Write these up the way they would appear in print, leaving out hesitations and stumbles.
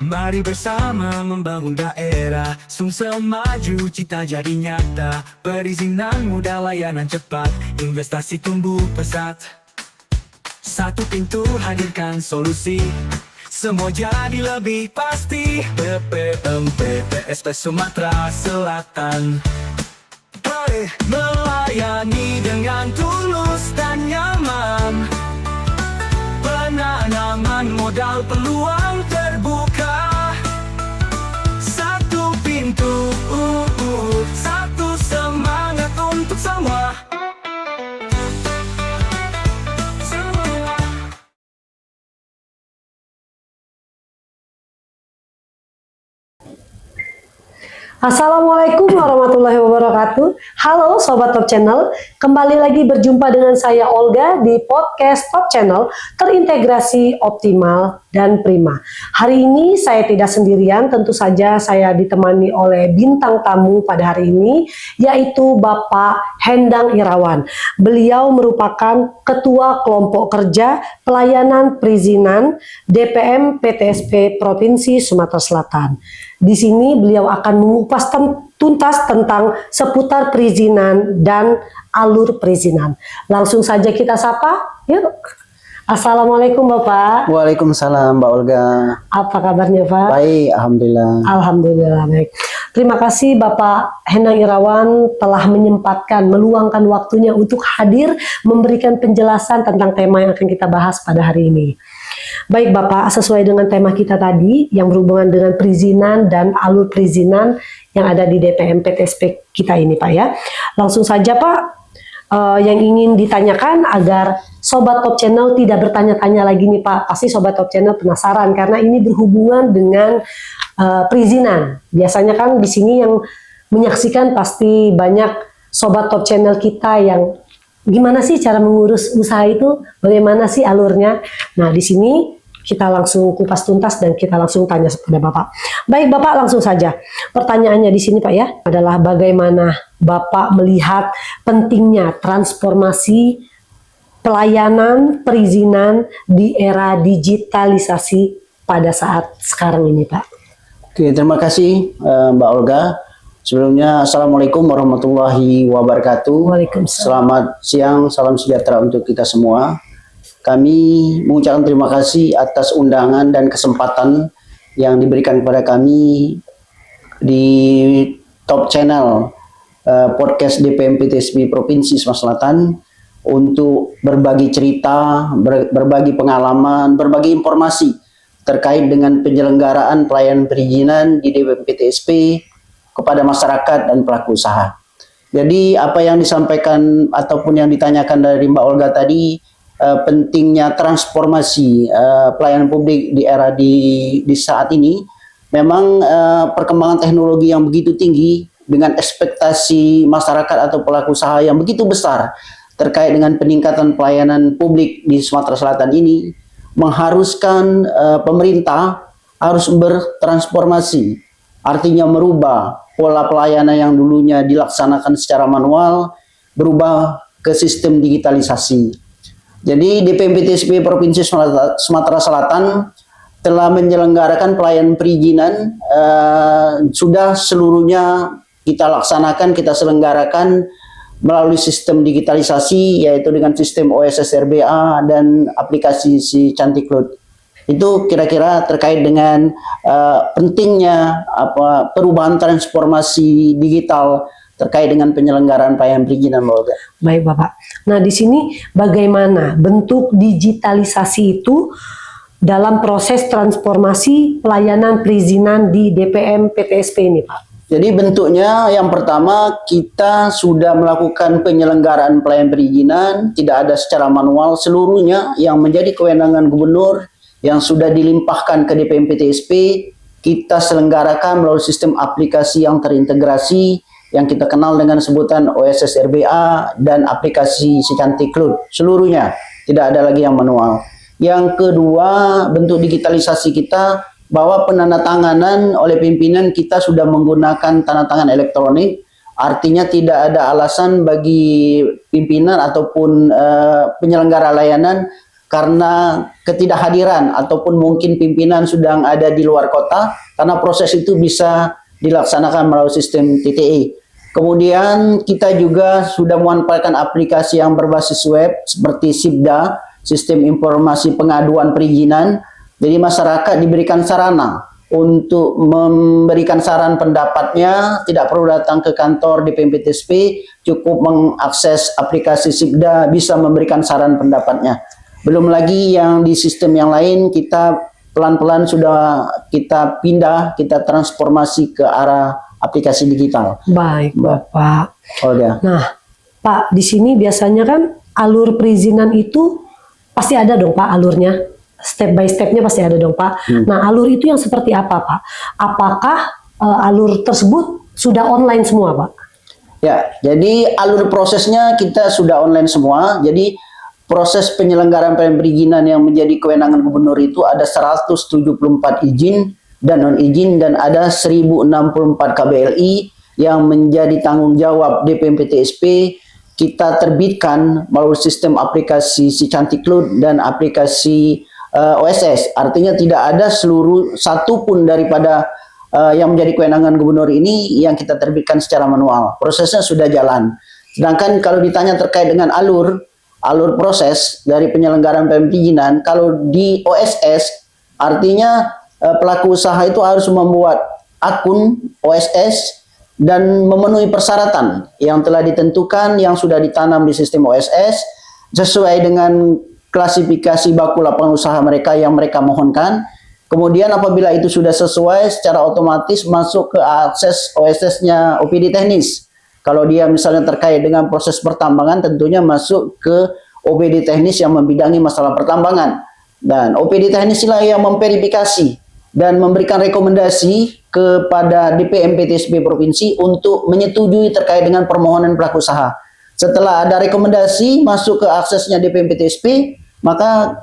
Mari bersama membangun daerah Sumsel maju, cita jadi nyata. Perizinan mudah, layanan cepat, investasi tumbuh pesat. Satu pintu hadirkan solusi, semua jadi lebih pasti. BPM PTSP Sumatera Selatan, melayani dengan tulus dan nyaman. Penanaman modal, peluang terbuka. Satu pintu, satu semangat untuk semua. Assalamualaikum warahmatullahi wabarakatuh. Halo Sobat Top Channel, kembali lagi berjumpa dengan saya Olga di podcast Top Channel terintegrasi optimal dan prima. Hari ini saya tidak sendirian, tentu saja saya ditemani oleh bintang tamu pada hari ini, yaitu Bapak Hendang Irawan. Beliau merupakan Ketua Kelompok Kerja Pelayanan Perizinan DPM PTSP Provinsi Sumatera Selatan. Di sini beliau akan mengupas tuntas tentang seputar perizinan dan alur perizinan. Langsung saja kita sapa, yuk. Assalamualaikum Bapak. Waalaikumsalam Mbak Olga. Apa kabarnya Pak? Baik, Alhamdulillah. Alhamdulillah baik. Terima kasih Bapak Hendang Irawan telah meluangkan waktunya untuk hadir memberikan penjelasan tentang tema yang akan kita bahas pada hari ini. Baik Bapak, sesuai dengan tema kita tadi yang berhubungan dengan perizinan dan alur perizinan yang ada di DPM PTSP kita ini Pak ya. Langsung saja Pak, yang ingin ditanyakan agar Sobat Top Channel tidak bertanya-tanya lagi nih Pak. Pasti Sobat Top Channel penasaran karena ini berhubungan dengan perizinan. Biasanya kan di sini yang menyaksikan pasti banyak Sobat Top Channel kita yang gimana sih cara mengurus usaha itu, bagaimana sih alurnya. Nah di sini kita langsung kupas tuntas dan kita langsung tanya kepada Bapak. Baik Bapak, langsung saja. Pertanyaannya di sini Pak ya, adalah bagaimana Bapak melihat pentingnya transformasi pelayanan perizinan di era digitalisasi pada saat sekarang ini Pak. Oke, terima kasih Mbak Olga. Sebelumnya Assalamualaikum warahmatullahi wabarakatuh. Waalaikumsalam. Selamat siang, salam sejahtera untuk kita semua. Kami mengucapkan terima kasih atas undangan dan kesempatan yang diberikan kepada kami di Top Channel podcast DPM PTSP Provinsi Sumatera Selatan untuk berbagi cerita, berbagi pengalaman, berbagi informasi terkait dengan penyelenggaraan pelayanan perizinan di DPM PTSP kepada masyarakat dan pelaku usaha. Jadi apa yang disampaikan ataupun yang ditanyakan dari Mbak Olga tadi, pentingnya transformasi pelayanan publik di era di saat ini, memang perkembangan teknologi yang begitu tinggi dengan ekspektasi masyarakat atau pelaku usaha yang begitu besar terkait dengan peningkatan pelayanan publik di Sumatera Selatan ini mengharuskan pemerintah harus bertransformasi, artinya merubah pola pelayanan yang dulunya dilaksanakan secara manual, berubah ke sistem digitalisasi. Jadi DPM PTSP Provinsi Sumatera Selatan telah menyelenggarakan pelayanan perizinan, sudah seluruhnya kita laksanakan, kita selenggarakan melalui sistem digitalisasi, yaitu dengan sistem OSS RBA dan aplikasi si Cantik Cloud. Itu kira-kira terkait dengan pentingnya perubahan transformasi digital terkait dengan penyelenggaraan pelayanan perizinan Mbak Olga. Baik Bapak. Nah di sini bagaimana bentuk digitalisasi itu dalam proses transformasi pelayanan perizinan di DPM PTSP ini Pak? Jadi bentuknya yang pertama, kita sudah melakukan penyelenggaraan pelayanan perizinan, tidak ada secara manual, seluruhnya yang menjadi kewenangan gubernur yang sudah dilimpahkan ke DPM PTSP, kita selenggarakan melalui sistem aplikasi yang terintegrasi yang kita kenal dengan sebutan OSS RBA dan aplikasi si Cantik Cloud. Seluruhnya, tidak ada lagi yang manual. Yang kedua, bentuk digitalisasi kita bahwa penandatanganan oleh pimpinan kita sudah menggunakan tanda tangan elektronik, artinya tidak ada alasan bagi pimpinan ataupun penyelenggara layanan karena ketidakhadiran ataupun mungkin pimpinan sedang ada di luar kota, karena proses itu bisa dilaksanakan melalui sistem TTE. Kemudian kita juga sudah memanfaatkan aplikasi yang berbasis web seperti SIPDA, Sistem Informasi Pengaduan Perizinan. Jadi masyarakat diberikan sarana untuk memberikan saran pendapatnya, tidak perlu datang ke kantor DPMPTSP, cukup mengakses aplikasi SIPDA, bisa memberikan saran pendapatnya. Belum lagi yang di sistem yang lain, kita pelan-pelan sudah kita pindah, kita transformasi ke arah aplikasi digital. Baik, Bapak. Oh ya. Nah, Pak, di sini biasanya kan alur perizinan itu pasti ada dong, Pak, alurnya. Step by stepnya pasti ada dong, Pak. Nah, alur itu yang seperti apa, Pak? Apakah alur tersebut sudah online semua, Pak? Ya, jadi alur prosesnya kita sudah online semua. Jadi proses penyelenggaraan perizinan yang menjadi kewenangan gubernur itu ada 174 izin dan non izin, dan ada 1064 KBLI yang menjadi tanggung jawab DPMPTSP kita terbitkan melalui sistem aplikasi Si Cantik Cloud dan aplikasi OSS. Artinya tidak ada seluruh satu pun daripada yang menjadi kewenangan gubernur ini yang kita terbitkan secara manual. Prosesnya sudah jalan. Sedangkan kalau ditanya terkait dengan alur proses dari penyelenggaraan perizinan, kalau di OSS artinya pelaku usaha itu harus membuat akun OSS dan memenuhi persyaratan yang telah ditentukan, yang sudah ditanam di sistem OSS sesuai dengan klasifikasi baku lapangan usaha mereka yang mereka mohonkan. Kemudian apabila itu sudah sesuai, secara otomatis masuk ke akses OSS-nya OPD teknis. Kalau dia misalnya terkait dengan proses pertambangan, tentunya masuk ke OPD teknis yang membidangi masalah pertambangan. Dan OPD teknis lah yang memverifikasi dan memberikan rekomendasi kepada DPMPTSP Provinsi untuk menyetujui terkait dengan permohonan pelaku usaha. Setelah ada rekomendasi masuk ke aksesnya DPMPTSP, maka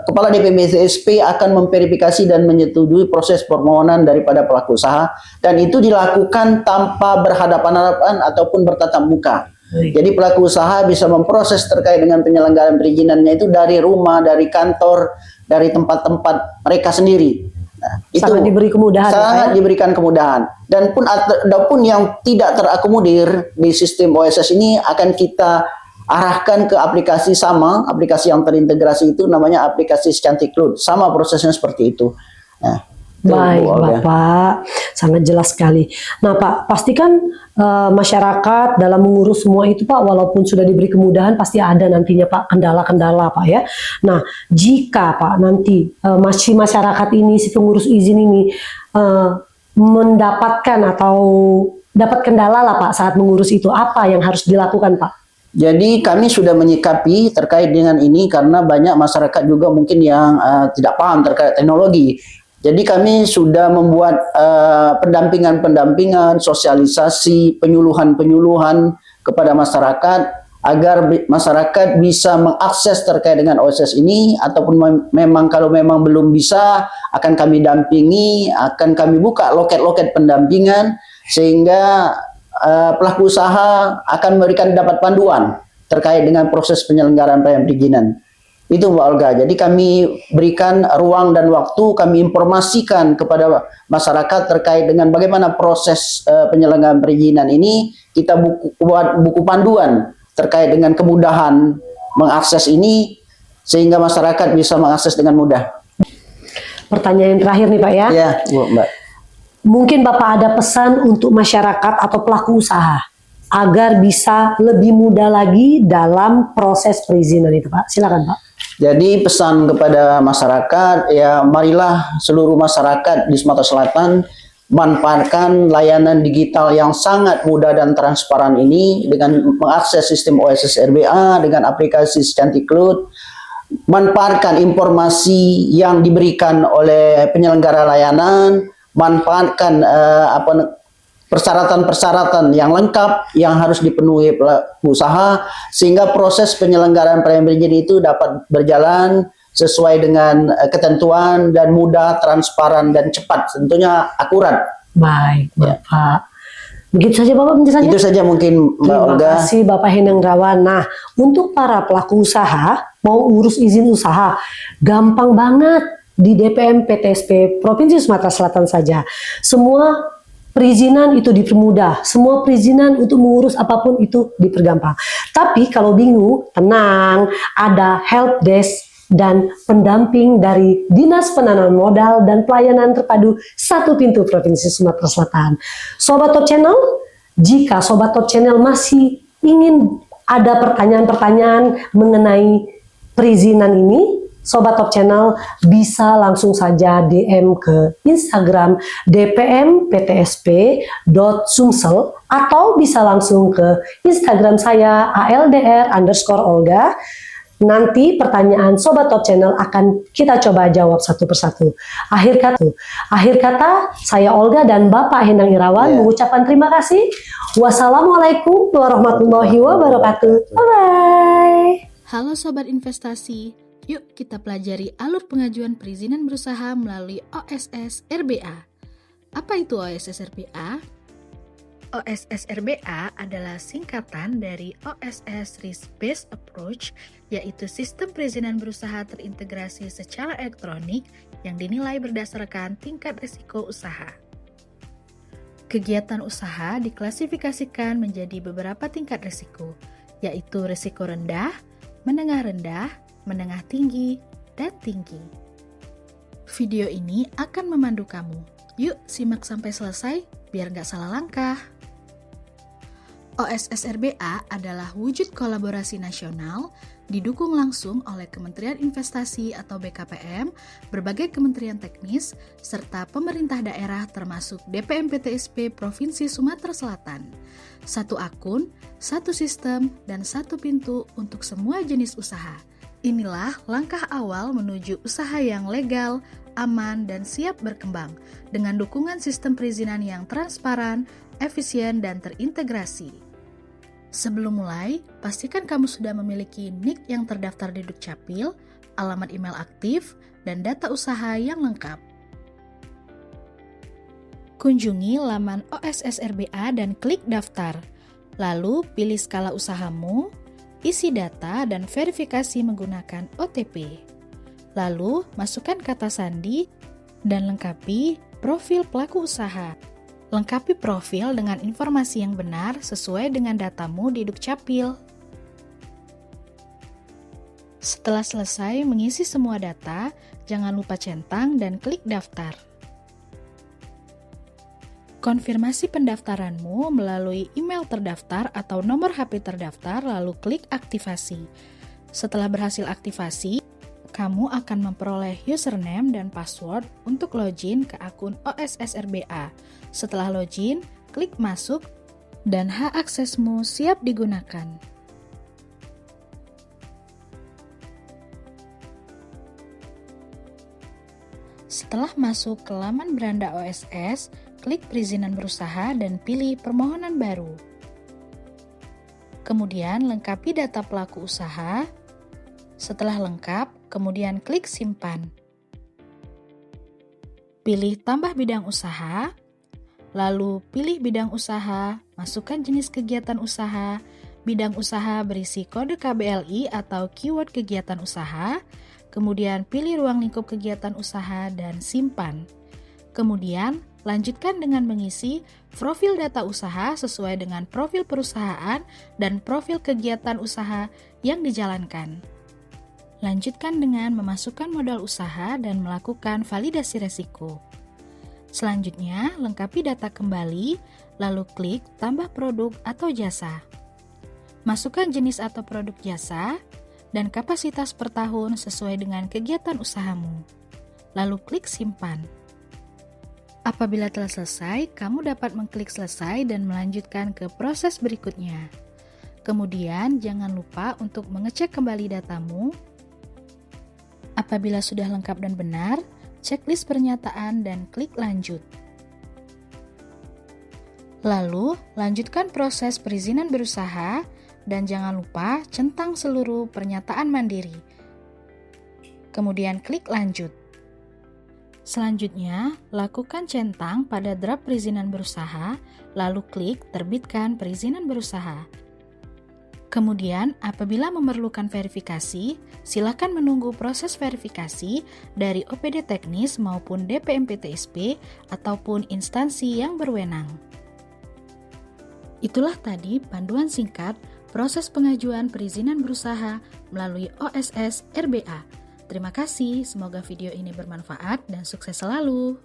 Kepala DPMPTSP akan memverifikasi dan menyetujui proses permohonan daripada pelaku usaha, dan itu dilakukan tanpa berhadapan-hadapan ataupun bertatap muka. Jadi pelaku usaha bisa memproses terkait dengan penyelenggaraan perizinannya itu dari rumah, dari kantor, dari tempat-tempat mereka sendiri. Nah, sangat itu diberi kemudahan. Sangat diberikan kemudahan. Dan pun adapun yang tidak terakomodir di sistem OSS ini akan kita arahkan ke aplikasi sama, aplikasi yang terintegrasi itu namanya aplikasi Si Cantik Cloud. Sama prosesnya seperti itu. Nah, baik, Bapak, sangat jelas sekali. Nah, Pak, pastikan masyarakat dalam mengurus semua itu, Pak, walaupun sudah diberi kemudahan, pasti ada nantinya, Pak, kendala-kendala, Pak, ya. Nah, jika, Pak, nanti masih masyarakat ini, si pengurus izin ini mendapatkan atau dapat kendala lah, Pak, saat mengurus itu, apa yang harus dilakukan, Pak? Jadi kami sudah menyikapi terkait dengan ini karena banyak masyarakat juga mungkin yang tidak paham terkait teknologi. Jadi kami sudah membuat pendampingan-pendampingan, sosialisasi, penyuluhan-penyuluhan kepada masyarakat agar masyarakat bisa mengakses terkait dengan OSS ini, ataupun memang kalau memang belum bisa akan kami dampingi, akan kami buka loket-loket pendampingan sehingga pelaku usaha akan memberikan dapat panduan terkait dengan proses penyelenggaraan perizinan. Itu Mbak Olga. Jadi kami berikan ruang dan waktu, kami informasikan kepada masyarakat terkait dengan bagaimana proses penyelenggaraan perizinan ini. Kita buat buku panduan terkait dengan kemudahan mengakses ini sehingga masyarakat bisa mengakses dengan mudah. Pertanyaan terakhir nih, Pak, ya. Ya, Mbak. Mungkin Bapak ada pesan untuk masyarakat atau pelaku usaha agar bisa lebih mudah lagi dalam proses perizinan itu, Pak. Silakan, Pak. Jadi pesan kepada masyarakat, ya marilah seluruh masyarakat di Sumatera Selatan manfaatkan layanan digital yang sangat mudah dan transparan ini dengan mengakses sistem OSS RBA dengan aplikasi Si Cantik Cloud. Manfaatkan informasi yang diberikan oleh penyelenggara layanan, manfaatkan persyaratan-persyaratan yang lengkap yang harus dipenuhi pelaku usaha sehingga proses penyelenggaraan perizinan itu dapat berjalan sesuai dengan ketentuan dan mudah, transparan dan cepat, tentunya akurat. Baik, Bapak. Begitu saja Bapak penjelasannya. Itu saja mungkin Mbak Terima Olga. kasih Bapak Hendrawan. Nah, untuk para pelaku usaha mau urus izin usaha, gampang banget di DPM PTSP Provinsi Sumatera Selatan saja. Semua perizinan itu dipermudah, semua perizinan untuk mengurus apapun itu dipergampang. Tapi kalau bingung, tenang, ada help desk dan pendamping dari Dinas Penanaman Modal dan Pelayanan Terpadu Satu Pintu Provinsi Sumatera Selatan. Sobat Top Channel, jika Sobat Top Channel masih ingin ada pertanyaan-pertanyaan mengenai perizinan ini, Sobat Top Channel bisa langsung saja DM ke Instagram dpmptsp.sumsel atau bisa langsung ke Instagram saya @aldr_olga. Nanti pertanyaan Sobat Top Channel akan kita coba jawab satu persatu. Akhir kata, saya Olga dan Bapak Hendang Irawan mengucapkan terima kasih. Wassalamualaikum warahmatullahi wabarakatuh. Bye-bye. Halo Sobat Investasi, yuk kita pelajari alur pengajuan perizinan berusaha melalui OSS RBA. Apa itu OSS RBA? OSS RBA adalah singkatan dari OSS Risk Based Approach, yaitu sistem perizinan berusaha terintegrasi secara elektronik yang dinilai berdasarkan tingkat risiko usaha. Kegiatan usaha diklasifikasikan menjadi beberapa tingkat risiko, yaitu risiko rendah, menengah rendah, menengah tinggi, dan tinggi. Video ini akan memandu kamu. Yuk simak sampai selesai biar nggak salah langkah. OSS RBA adalah wujud kolaborasi nasional didukung langsung oleh Kementerian Investasi atau BKPM, berbagai kementerian teknis, serta pemerintah daerah termasuk DPM PTSP Provinsi Sumatera Selatan. Satu akun, satu sistem, dan satu pintu untuk semua jenis usaha. Inilah langkah awal menuju usaha yang legal, aman, dan siap berkembang dengan dukungan sistem perizinan yang transparan, efisien, dan terintegrasi. Sebelum mulai, pastikan kamu sudah memiliki NIK yang terdaftar di Dukcapil, alamat email aktif, dan data usaha yang lengkap. Kunjungi laman OSS RBA dan klik daftar. Lalu pilih skala usahamu, isi data, dan verifikasi menggunakan OTP. Lalu masukkan kata sandi dan lengkapi profil pelaku usaha. Lengkapi profil dengan informasi yang benar sesuai dengan datamu di Dukcapil. Setelah selesai mengisi semua data, jangan lupa centang dan klik daftar. Konfirmasi pendaftaranmu melalui email terdaftar atau nomor HP terdaftar, lalu klik aktivasi. Setelah berhasil aktivasi, kamu akan memperoleh username dan password untuk login ke akun OSS RBA. Setelah login, klik masuk dan hak aksesmu siap digunakan. Setelah masuk ke laman beranda OSS, klik perizinan berusaha dan pilih permohonan baru. Kemudian lengkapi data pelaku usaha. Setelah lengkap, kemudian klik simpan. Pilih tambah bidang usaha, lalu pilih bidang usaha, masukkan jenis kegiatan usaha, bidang usaha berisi kode KBLI atau keyword kegiatan usaha, kemudian pilih ruang lingkup kegiatan usaha dan simpan. Kemudian, lanjutkan dengan mengisi profil data usaha sesuai dengan profil perusahaan dan profil kegiatan usaha yang dijalankan. Lanjutkan dengan memasukkan modal usaha dan melakukan validasi resiko. Selanjutnya, lengkapi data kembali, lalu klik tambah produk atau jasa. Masukkan jenis atau produk jasa dan kapasitas per tahun sesuai dengan kegiatan usahamu. Lalu klik simpan. Apabila telah selesai, kamu dapat mengklik selesai dan melanjutkan ke proses berikutnya. Kemudian, jangan lupa untuk mengecek kembali datamu. Apabila sudah lengkap dan benar, checklist pernyataan dan klik lanjut. Lalu, lanjutkan proses perizinan berusaha dan jangan lupa centang seluruh pernyataan mandiri. Kemudian klik lanjut. Selanjutnya, lakukan centang pada draft perizinan berusaha, lalu klik terbitkan perizinan berusaha. Kemudian, apabila memerlukan verifikasi, silakan menunggu proses verifikasi dari OPD teknis maupun DPMPTSP ataupun instansi yang berwenang. Itulah tadi panduan singkat proses pengajuan perizinan berusaha melalui OSS RBA. Terima kasih, semoga video ini bermanfaat dan sukses selalu.